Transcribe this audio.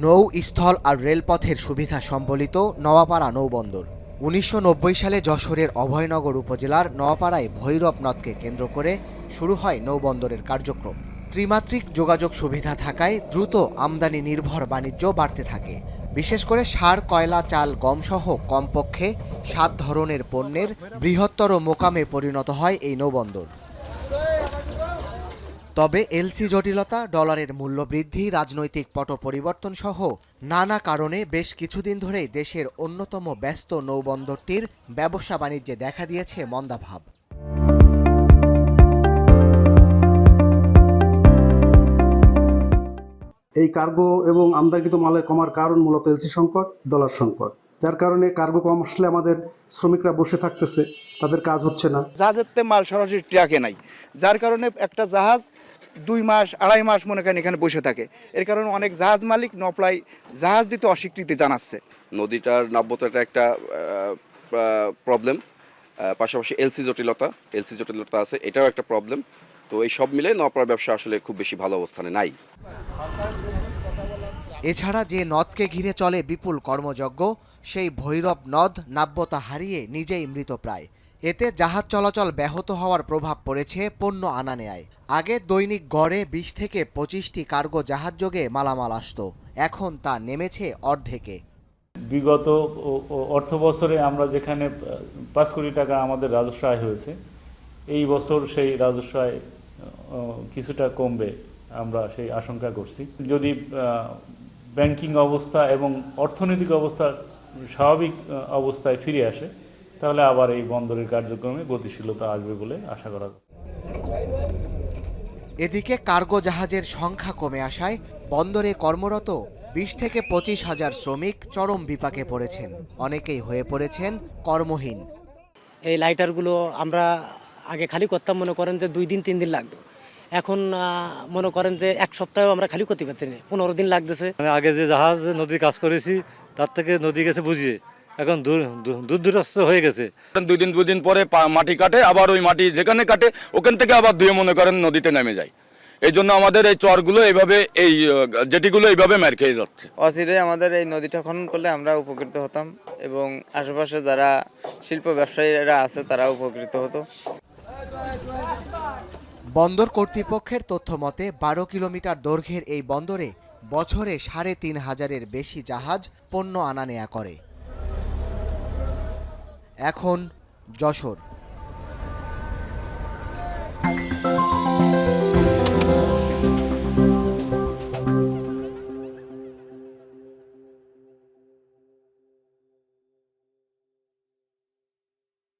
নৌ, স্থল আর রেলপথের সুবিধা সম্বলিত নওয়াপাড়া নৌবন্দর। ১৯৯০ সালে যশোরের অভয়নগর উপজেলার নওয়াপাড়ায় ভৈরব নদকে কেন্দ্র করে শুরু হয় নৌবন্দরের কার্যক্রম। ত্রিমাত্রিক যোগাযোগ সুবিধা থাকায় দ্রুত আমদানি নির্ভর বাণিজ্য বাড়তে থাকে। বিশেষ করে সার, কয়লা, চাল, গমসহ কমপক্ষে ৭ ধরনের পণ্যের বৃহত্তর মোকামে পরিণত হয় এই নৌবন্দর। তবে এলসি জটিলতা, ডলারের মূল্য বৃদ্ধি, রাজনৈতিক পট পরিবর্তন সহ নানা কারণে বেশ কিছুদিন ধরেই দেশের অন্যতম ব্যস্ত নৌবন্দরটির ব্যবসা বাণিজ্যে দেখা দিয়েছে মন্দাভাব। এই কার্গো এবং আমদানিকৃত মালের কমার কারণ মূলত এলসি সংকট, ডলার সংকট, যার কারণে কার্গো কম আসলে আমাদের শ্রমিকরা বসে থাকতেছে, তাদের কাজ হচ্ছে না। জাহাজের মাল সরাসরি ট্রাকে নাই, যার কারণে একটা জাহাজ 2 মাস 2.5 মাস মনে করেন এখানে বসে থাকে। এর কারণে অনেক জাহাজ মালিক নপলাই জাহাজ দিতে অস্বীকৃতি জানাচ্ছে। নদীটার নাব্যতাটা একটা প্রবলেম, পাশাপাশি এলসি জটিলতা আছে, এটাও একটা প্রবলেম। তো এই সব মিলে নওপাড়ার ব্যবসা আসলে খুব বেশি ভালো অবস্থানে নাই। এছাড়া যে নদকে ঘিরে চলে বিপুল কর্মযজ্ঞ, সেই ভৈরব নদ নাব্যতা হারিয়ে নিজেই মৃতপ্রায়। এতে জাহাজ চলাচল ব্যাহত হওয়ার প্রভাব পড়েছে পণ্য আনা নেয়ায়। আগে দৈনিক গড়ে ২০ থেকে ২৫টি কার্গো জাহাজ যোগে মালামাল আসত, এখন তা নেমেছে অর্ধেকে। বিগত অর্থ বছরে আমরা যেখানে ৫ কোটি টাকা আমাদের রাজস্ব আয় হয়েছে, এই বছর সেই রাজস্ব আয় কিছুটা কমবে আমরা সেই আশঙ্কা করছি। যদি ব্যাংকিং অবস্থা এবং অর্থনৈতিক অবস্থা স্বাভাবিক অবস্থায় ফিরে আসে, তাহলে আবার এই বন্দরের কার্যক্রমে গতিশীলতা আসবে বলে আশা করা যায়। এদিকে কার্গো জাহাজের সংখ্যা কমে আসায় বন্দরে কর্মরত ২০ থেকে ২৫ হাজার শ্রমিক চরম বিপাকে পড়েছেন। অনেকেই হয়ে পড়েছেন কর্মহীন। এই লাইটারগুলো আমরা আগে খালি করতাম, মনে করেন যে 2 দিন 3 দিন লাগতো। এখন মনে করেন যে 1 সপ্তাহেও আমরা খালি করতে পারছি না, 15 দিন লাগতেছে। আগে যে জাহাজ নদীর কাজ করেছি তার থেকে নদী গেছে বুঝিয়ে, এখন দূরস্থ হয়ে গেছে। 2 দিন পরে মাটি কাটে, আবার ওই মাটি যেখানে কাটে ওখান থেকে আবার ধুয়ে মনে করেন নদীতে নেমে যায়। এই জন্য আমাদের এই চরগুলো এইভাবে, এই জেটিগুলো এইভাবে মার খেয়ে যাচ্ছে। অচিরে আমাদের এই নদীটা খনন করলে আমরা উপকৃত হতাম এবং আশেপাশে যারা শিল্প ব্যবসায়ীরা আছে তারা উপকৃত হতো। বন্দর কর্তৃপক্ষের তথ্য মতে ১২ কিলোমিটার দৈর্ঘ্যের এই বন্দরে বছরে ৩,৫০০-এর বেশি জাহাজ পণ্য আনা নেয়া করে। এখন যশোর।